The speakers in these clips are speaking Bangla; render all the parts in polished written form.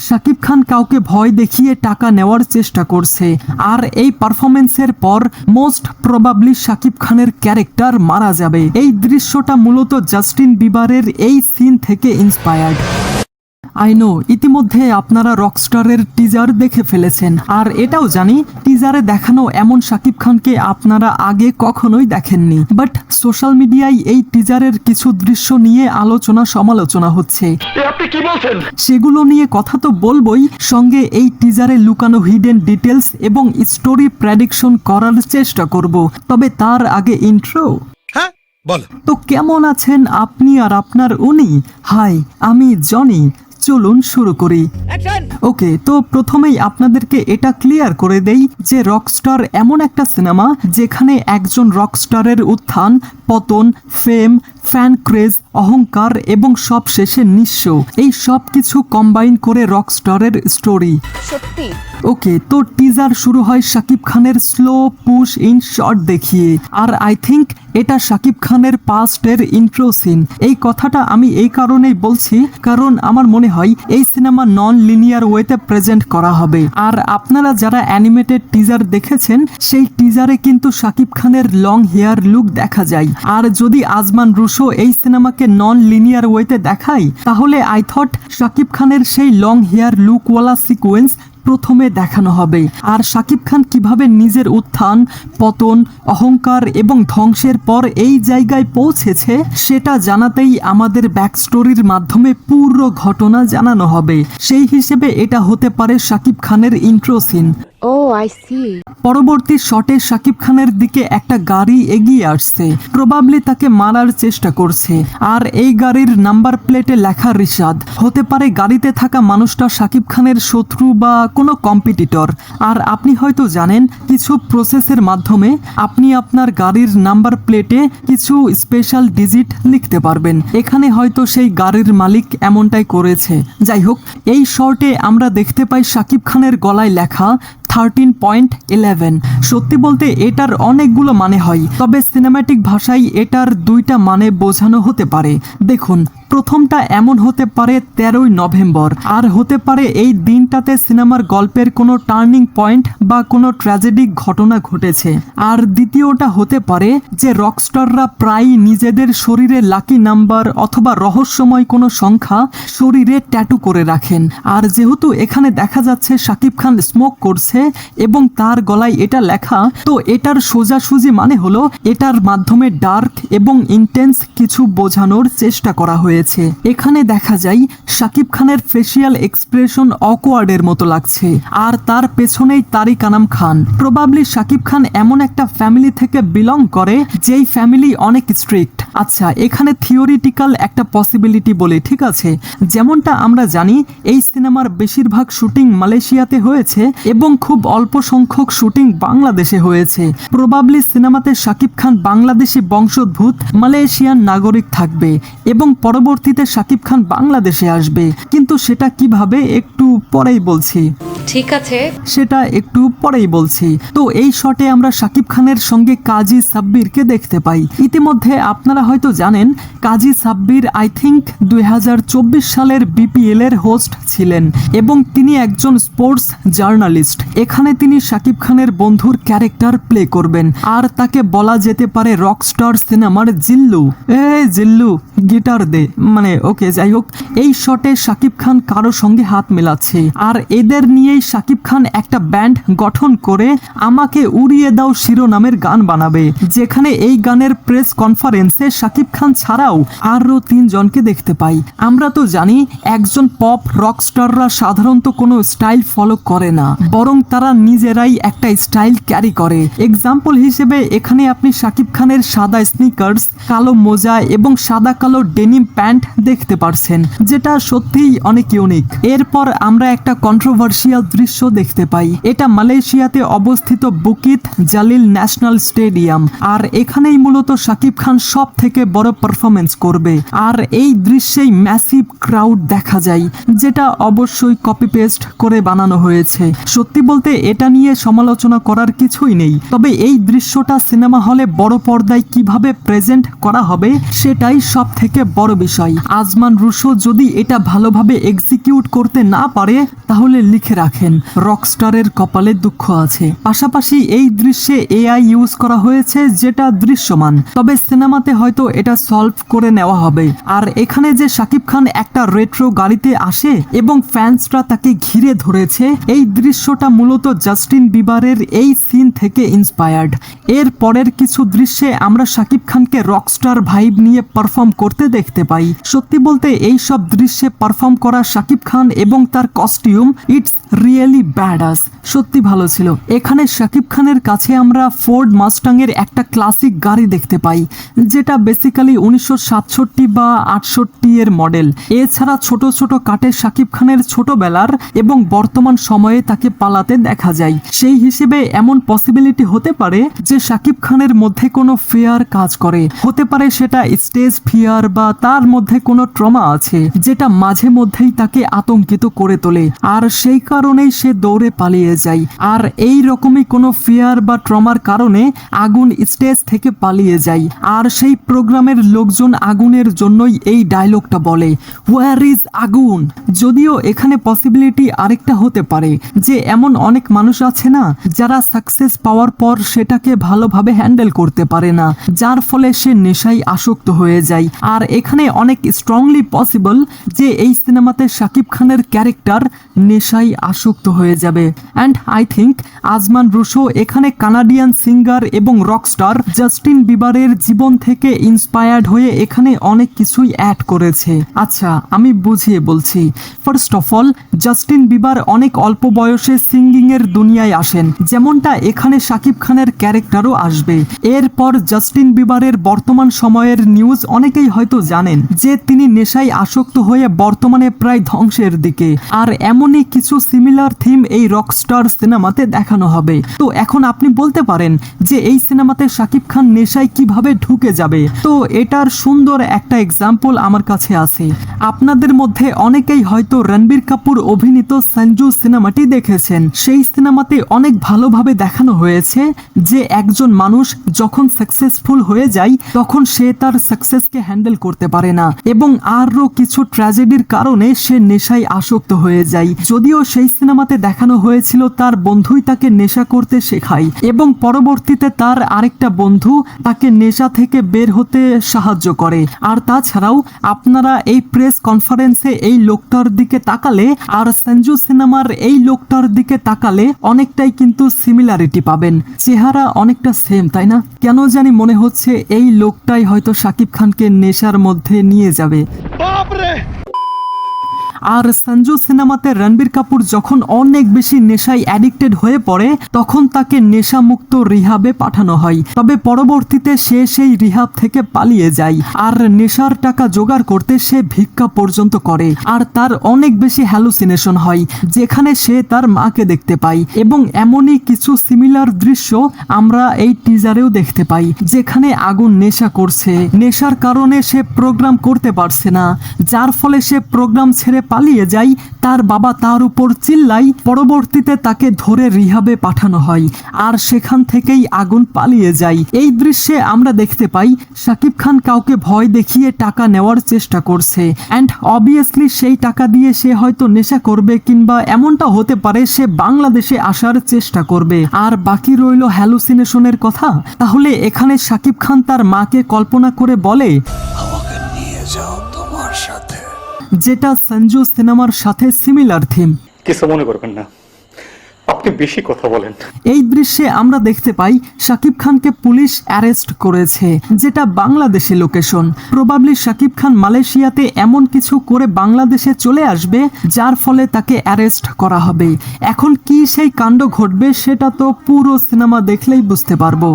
শাকিব খান কাউকে ভয় দেখিয়ে টাকা নেওয়ার চেষ্টা করছে, আর এই পারফরমেন্সের পর মোস্ট প্রবাবলি শাকিব খানের ক্যারেক্টার মারা যাবে। এই দৃশ্যটা মূলত জাস্টিন বিবারের এই সিন থেকে ইন্সপায়ার্ড। আই নো ইতিমধ্যে আপনারা রকস্টারের টিজার দেখে ফেলেছেন, আর এটাও জানি টিজারে দেখানো এমন শাকিব খানকে আপনারা আগে কখনোই দেখেননি। বাট সোশ্যাল মিডিয়ায় এই টিজারের কিছু দৃশ্য নিয়ে আলোচনা সমালোচনা হচ্ছে। আপনি কি বলছেন? সেগুলো নিয়ে কথা তো বলবোই, সঙ্গে এই টিজারে লুকানো হিডেন ডিটেলস এবং স্টোরি প্রেডিকশন করার চেষ্টা করব। তবে তার আগে ইন্ট্রো। তো কেমন আছেন আপনি আর আপনার উনি? হাই, আমি জনি। চলুন শুরু করি। ওকে, তো প্রথমেই আপনাদেরকে এটা ক্লিয়ার করে দেই যে রকস্টার এমন একটা সিনেমা যেখানে একজন রকস্টারের উত্থান, পতন, ফেম, ফ্যান ক্রেজ, অহংকার এবং সব শেষে নিঃস্ব, এই সব কিছু কম্বাইন করে রকস্টারের স্টোরি। সত্যি ওকে, তো টিজার শুরু হয় শাকিব খানের স্লো পুশ ইন শট দেখিয়ে, আর আই থিঙ্ক এটা শাকিব খানের পাস্টের ইন্ট্রো সিন। এই কথাটা আমি এই কারণেই বলছি কারণ আমার মনে হয় এই সিনেমা নন লিনিয়ার ওয়েতে প্রেজেন্ট করা হবে। আর আপনারা যারা অ্যানিমেটেড টিজার দেখেছেন সেই টিজারে কিন্তু শাকিব খানের লং হেয়ার লুক দেখা যায়, আর যদি আজমান রুশো এই সিনেমাকে নন লিনিয়ার ওয়েতে দেখায় তাহলে আই থট শাকিব খানের সেই লং হেয়ার লুকওয়ালা সিকোয়েন্স প্রথমে দেখানো হবে। আর শাকিব খান কিভাবে নিজের উত্থান, পতন, অহংকার এবং ধ্বংসের পর এই জায়গায় পৌঁছেছে সেটা জানাতেই আমাদের ব্যাকস্টোরির মাধ্যমে পুরো ঘটনা জানানো হবে। সেই হিসেবে এটা হতে পারে শাকিব খানের intro scene. Oh I see. পরবর্তী শটে শাকিব খানের দিকে একটা গাড়ি এগিয়ে আসছে, প্রবাবলি তাকে মারার চেষ্টা করছে, আর এই গাড়ির নাম্বার প্লেটে লেখা রিশাদ। হতে পারে গাড়িতে থাকা মানুষটা শাকিব খানের শত্রু বা কোনো কম্পিটিটর। আর আপনি হয়তো জানেন কিছু প্রসেসের মাধ্যমে আপনি আপনার গাড়ির নাম্বার প্লেটে কিছু স্পেশাল ডিজিট লিখতে পারবেন। এখানে হয়তো সেই গাড়ির মালিক এমনটাই করেছে। যাই হোক, এই শর্টে আমরা দেখতে পাই শাকিব খানের গলায় লেখা 13.11। সত্যি বলতে এটার অনেকগুলো মানে হয়, তবে সিনেম্যাটিক ভাষায় এটার দুইটা মানে বোঝানো হতে পারে। দেখুন, প্রথমটা এমন হতে পারে 13ই নভেম্বর, আর হতে পারে এই দিনটাতে সিনেমার গল্পের কোনো টার্নিং পয়েন্ট বা কোনো ট্র্যাজেডিক ঘটনা ঘটেছে। আর দ্বিতীয়টা হতে পারে যে রকস্টাররা প্রায়ই নিজেদের শরীরে লাকি নাম্বার অথবা রহস্যময় কোনো সংখ্যা শরীরে ট্যাটু করে রাখেন। আর যেহেতু এখানে দেখা যাচ্ছে শাকিব খান স্মোক করছে এবং তার গলায় এটা লেখা, তো এটার সোজাসুজি মানে হলো এটার মাধ্যমে ডার্ক এবং ইন্টেন্স কিছু বোঝানোর চেষ্টা করা হয়েছে। এখানে দেখা যায় শাকিব খানের ফেসিয়াল এক্সপ্রেশন অকওয়ার্ডের মতো লাগছে, আর তার পেছনেই তারিক আনাম খান। প্রবাবলি শাকিব খান এমন একটা ফ্যামিলি থেকে বিলং করে যেই ফ্যামিলি অনেক স্ট্রিক্ট। আচ্ছা, এখানে থিওরিটিক্যাল একটা পসিবিলিটি বলি, ঠিক আছে? যেমনটা আমরা জানি এই সিনেমার বেশিরভাগ শুটিং মালয়েশিয়াতে হয়েছে এবং খুব অল্প সংখ্যক শুটিং বাংলাদেশে হয়েছে। প্রবাবলি সিনেমাতে শাকিব খান বাংলাদেশি বংশোদ্ভূত মালয়েশিয়ান নাগরিক থাকবে এবং পরবর্তীতে শাকিব খান বাংলাদেশে আসবে, কিন্তু সেটা কিভাবে একটু পরেই বলছি। ঠিক আছে, সেটা একটু পরেই বলছি। তো এই শটে আমরা শাকিব খানের সঙ্গে কাজী সাব্বিরকে দেখতে পাই। ইতিমধ্যে আপনারা হয়তো জানেন কাজী সাব্বির আই থিঙ্ক 2024 সালের বিপিএল এর হোস্ট ছিলেন এবং তিনি একজন স্পোর্টস জার্নালিস্ট। এখানে তিনি শাকিব খানের বন্ধুর ক্যারেক্টার প্লে করবেন, আর তাকে বলা যেতে পারে রকস্টার সিনেমার জিল্লু। জিল্লু গিটার দে, মানে ওকে, যাই হোক, এই শটে শাকিব খান কারো সঙ্গে হাত মেলাচ্ছে, আর এদের নিয়েই শাকিব খান একটা ব্যান্ড গঠন করে আমাকে উড়িয়ে দাও শিরোনামের গান বানাবে, যেখানে এই গানের প্রেস কনফারেন্সে শাকিব খান ছাড়াও আরো 3 জনকে দেখতে পাই। আমরা তো জানি একজন পপ রকস্টাররা সাধারণত কোনো স্টাইল ফলো করে না, বরং তারা নিজেরাই একটা স্টাইল ক্যারি করে। এক্সাম্পল হিসেবে এখানে আপনি শাকিব খানের সাদা স্নিকার্স, কালো মোজা এবং সাদা কালো ডেনিম প্যান্ট দেখতে পারছেন, যেটা সত্যিই অনেক ইউনিক। এরপর আমরা একটা কন্ট্রোভার্সিয়াল দৃশ্য দেখতে পাই। এটা মালয়েশিয়াতে অবস্থিত বুকিত জালিল ন্যাশনাল স্টেডিয়াম, আর এখানেই মূলত শাকিব খান সব থেকে বড় পারফরমেন্স করবে। আর এই দৃশ্যেই ম্যাসিভ ক্রাউড দেখা যায়, যেটা অবশ্যই কপি পেস্ট করে বানানো হয়েছে। সত্যি বলতে এটা নিয়ে সমালোচনা করার কিছুই নেই, তবে এই দৃশ্যটা সিনেমা হলে বড় পর্দায় কিভাবে প্রেজেন্ট করা হবে সেটাই সব থেকে বড় বিষয়। আজমান রুশো যদি এটা ভালোভাবে এক্সিকিউট করতে না পারে তাহলে লিখে রাখেন, রকস্টারের কপালে দুঃখ আছে। পাশাপাশি এই দৃশ্যে এআই ইউজ করা হয়েছে, যেটা দৃশ্যমান, তবে সিনেমাতে হয়তো এটা সলভ করে নেওয়া হবে। আর এখানে যে শাকিব খান একটা রেট্রো গাড়িতে আসে এবং ফ্যান্সরা তাকে ঘিরে ধরেছে, এই দৃশ্যটা মূলত জাস্টিন বিবারের এই সিন থেকে ইন্সপায়ার্ড। এর পরের কিছু দৃশ্যে আমরা শাকিব খানকে রকস্টার ভাইব নিয়ে পারফর্ম করতে দেখতে পাই। সত্যি বলতে এই সব দৃশ্যে পারফর্ম করা শাকিব খান এবং তার কস্টিউম, ইটস রিয়েলি ব্যাডাস, সত্যি ভালো ছিল। এখানে শাকিব খানের কাছে আমরা ফোর্ড মাস্টাং এর একটা ক্লাসিক গাড়ি দেখতে পাই, যেটা বেসিক্যালি 1967 বা 68 এর মডেল। এছাড়া ছোট ছোট কাটে শাকিব খানের ছোটবেলার এবং বর্তমান সময়ে তাকে পালাতে দেখা যায়। সেই হিসেবে এমন পসিবিলিটি হতে পারে যে শাকিব খানের মধ্যে কোনো ফিয়ার কাজ করে, হতে পারে সেটা স্টেজ ফিয়ার বা তার মধ্যে কোনো ট্রমা আছে যেটা মাঝে মধ্যেই তাকে আতঙ্কিত করে তোলে, আর সেই কারণেই সে দৌড়ে পালিয়ে যায়। আর এই রকমই কোনো ফিয়ার বা ট্রমার কারণে আগুন স্টেজ থেকে পালিয়ে যায়, আর সেই প্রোগ্রামের লোকজন আগুনের জন্যই এই ডায়লগটা বলে, হোয়ার ইজ আগুন। যদিও এখানে পসিবিলিটি আরেকটা হতে পারে যে এমন অনেক মানুষ আছে না যারা সাকসেস পাওয়ার পর সেটাকে ভালোভাবে হ্যান্ডেল করতে পারে না, যার ফলে সে নেশায় আসক্ত হয়ে যায়। আর এখানে অনেক স্ট্রংলি পসিবল যে এই সিনেমাতে শাকিব খানের ক্যারেক্টার নেশায় আসক্ত হয়ে যাবে। And I think Azman Rusho এখানে কানাডিয়ান সিঙ্গার এবং রকস্টার জাস্টিন বিবারের জীবন থেকে ইন্সপায়ার্ড হয়ে এখানে অনেক কিছুই অ্যাড করেছে। আচ্ছা, আমি বুঝিয়ে বলছি। First of all, Justin Bieber অনেক অল্প বয়সে সিঙ্গিং এর দুনিয়ায় আসেন, যেমনটা এখানে শাকিব খানের ক্যারেক্টারও আসবে। এরপর জাস্টিন বিবারের বর্তমান সময়ের নিউজ অনেকেই হয়তো জানেন যে তিনি নেশায় আসক্ত হয়ে বর্তমানে প্রায় ধ্বংসের দিকে, আর এমনই কিছু সিমিলার থিম এই রকস্টার সিনেমাতে দেখানো হবে। তো এখন আপনি বলতে পারেন যে এই সিনেমাতে শাকিব খান নেশায় কিভাবে ঢুকে যাবে। তো এটার সুন্দর একটা এক্সাম্পল আমার কাছে আছে। আপনাদের মধ্যে অনেকেই হয়তো রণবীর কাপুর অভিনীত সঞ্জু সিনেমাটি দেখেছেন। সেই সিনেমাতে অনেক ভালোভাবে দেখানো হয়েছে যে একজন মানুষ যখন সাকসেসফুল হয়ে যায় তখন সে তার সাকসেসকে হ্যান্ডেল করতে পারে না এবং আরও কিছু ট্র্যাজেডির কারণে সে নেশায় আসক্ত হয়ে যায়। যদিও সেই সিনেমাতে দেখানো হয়েছিল তার বন্ধুই তাকে নেশা করতে শেখায় এবং পরবর্তীতে তার আরেকটা বন্ধু তাকে নেশা থেকে বের হতে সাহায্য করে। আর তাছাড়াও আপনারা এই প্রেস কনফারেন্সে এই লোকটার দিকে তাকালে আর সঞ্জু সিনেমার এই লোকটার দিকে তাকালে অনেকটাই কিন্তু সিমিলারিটি পাবেন। চেহারা অনেকটা সেম, তাই না? কেন জানি মনে হচ্ছে এই লোকটাই হয়তো শাকিব খানকে নেশার মধ্যে নিয়ে যাবে। আর সঞ্জু সিনেমাতে রণবীর কাপুর যখন অনেক বেশি নেশায় অ্যাডিক্টেড হয়ে পড়ে তখন তাকে নেশামুক্ত রিহাবে পাঠানো হয়, তবে পরবর্তীতে সে সেই রিহাব থেকে পালিয়ে যায় আর নেশার টাকা জোগাড় করতে সে ভিক্ষা পর্যন্ত করে। আর তার অনেক বেশি হ্যালুসিনেশন হয় যেখানে সে তার মাকে দেখতে পায় এবং এমনই কিছু সিমিলার দৃশ্য আমরা এই টিজারেও দেখতে পাই, যেখানে আগুন নেশা করছে, নেশার কারণে সে প্রোগ্রাম করতে পারছে না, যার ফলে সে প্রোগ্রাম ছেড়ে পালিয়ে যায়। তার বাবা তার উপর চিল্লায়, পরবর্তীতে তাকে ধরে রিহাবে পাঠানো হয় আর সেখান থেকেই আগুন পালিয়ে যায়। এই দৃশ্যে আমরা দেখতে পাই শাকিব খান কাউকে ভয় দেখিয়ে টাকা নেওয়ার চেষ্টা করছে, অ্যান্ড অবভিয়াসলি সেই টাকা দিয়ে সে হয়তো নেশা করবে কিংবা এমনটা হতে পারে সে বাংলাদেশে আসার চেষ্টা করবে। আর বাকি রইল হ্যালুসিনেশনের কথা। তাহলে এখানে শাকিব খান তার মাকে কল্পনা করে বলে, আমাকে নিয়ে যাও তোমার সাথে, যেটা সঞ্জু সিনেমার সাথে সিমিলার থিম। কিছু মনে করবেন না, আপনি বেশি কথা বলেন। এই দৃশ্যে আমরা দেখতে পাই শাকিব খানকে পুলিশ অ্যারেস্ট করেছে, যেটা বাংলাদেশি লোকেশন। প্রবাবলি শাকিব খান মালয়েশিয়াতে এমন কিছু করে বাংলাদেশে চলে আসবে যার ফলে তাকে অ্যারেস্ট করা হবে। এখন কি সেই কাণ্ড ঘটবে সেটা তো পুরো সিনেমা দেখলেই বুঝতে পারবো।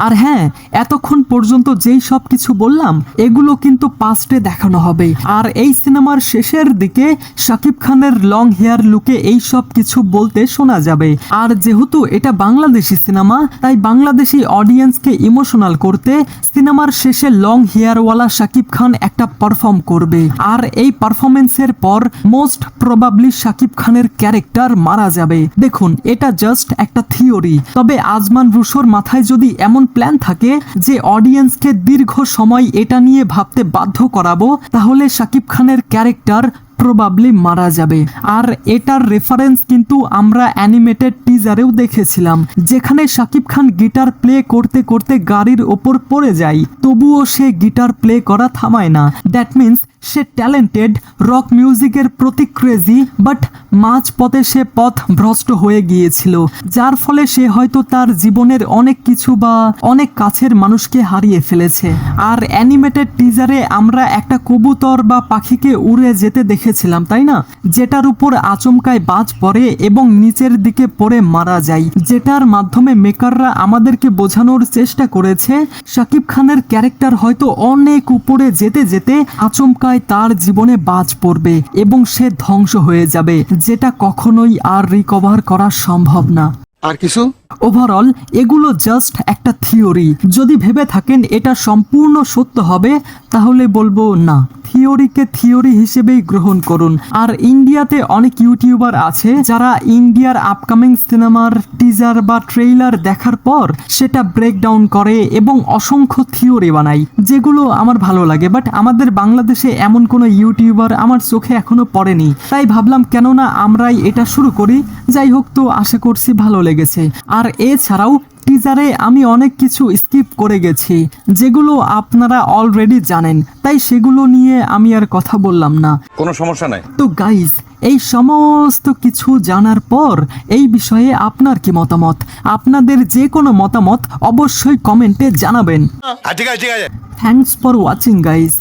আর হ্যাঁ, এতক্ষণ পর্যন্ত যেই সব কিছু বললাম এগুলো কিন্তু পাস্টে দেখানো হবে। আর এই সিনেমার শেষের দিকে শাকিব খানের লং হেয়ার লুকে এই সব কিছু বলতে শোনা যাবে। আর যেহেতু এটা বাংলাদেশি সিনেমা, তাই বাংলাদেশি অডিয়েন্সকে ইমোশনাল করতে সিনেমার শেষে লং হেয়ারওয়ালা শাকিব খান একটা পারফর্ম করবে। আর এই পারফরমেন্সের পর মোস্ট প্রবাবলি শাকিব খানের ক্যারেক্টার মারা যাবে। দেখুন, এটা জাস্ট একটা থিওরি, তবে আজমান রুশোর মাথায় যদি এমন প্ল্যান থাকে যে অডিয়েন্সকে দীর্ঘ সময় এটা নিয়ে ভাবতে বাধ্য করাবো, তাহলে শাকিব খানের ক্যারেক্টার প্রবাবলি মারা যাবে। আর এটার রেফারেন্স কিন্তু আমরা অ্যানিমেটেড টিজারেও দেখেছিলাম, যেখানে শাকিব খান গিটার প্লে করতে করতে গাড়ির ওপর পড়ে যায়, তবুও সে গিটার প্লে করা থামায় না। That means say talented, rock মিউজিকের প্রতি ক্রেজি, বাট মাঝ পথে সে পথ ভ্রষ্ট হয়ে গিয়েছিল, যার ফলে সে হয়তো তার জীবনের অনেক কিছু বা অনেক কাছের মানুষকে হারিয়ে ফেলেছে। আর অ্যানিমেটেড টিজারে আমরা একটা কবুতর বা পাখিকে উড়ে যেতে দেখেছিলাম, তাই না, যেটার উপর আচমকায় বাজ পড়ে এবং নিচের দিকে পড়ে মারা যায়, যেটার মাধ্যমে মেকাররা আমাদেরকে বোঝানোর চেষ্টা করেছে শাকিব খানের ক্যারেক্টার হয়তো অনেক উপরে যেতে যেতে আচমকায় তার জীবনে বাজ পড়বে এবং সে ধ্বংস হয়ে যাবে, যেটা কখনোই আর রিকভার করা সম্ভব না। আর কিছু? ওভারঅল এগুলো জাস্ট একটা থিওরি। যদি ভেবে থাকেন এটা সম্পূর্ণ সত্য হবে, তাহলে বলবো না, থিওরিকে থিওরি হিসেবেই গ্রহণ করুন। আর ইন্ডিয়াতে অনেক ইউটিউবার আছে যারা ইন্ডিয়ার আপকামিং সিনেমার টিজার বা ট্রেইলার দেখার পর সেটা ব্রেকডাউন করে এবং অসংখ্য থিওরি বানায়, যেগুলো আমার ভালো লাগে। বাট আমাদের বাংলাদেশে এমন কোনো ইউটিউবার আমার চোখে এখনো পড়েনি, তাই ভাবলাম কেননা আমরাই এটা শুরু করি। যাই হোক, তো আশা করছি ভালো লেগেছে। আর এছাড়াও টিজারে আমি অনেক কিছু স্কিপ করে গেছি, যেগুলো আপনারা অলরেডি জানেন, তাই সেগুলো নিয়ে আমি আর কথা বললাম না। কোনো সমস্যা নাই। তো গাইস, এই সমস্ত কিছু জানার পর এই বিষয়ে আপনার কি মতামত? আপনাদের যে কোনো মতামত অবশ্যই কমেন্টে জানাবেন। ঠিক আছে। Thanks for watching guys.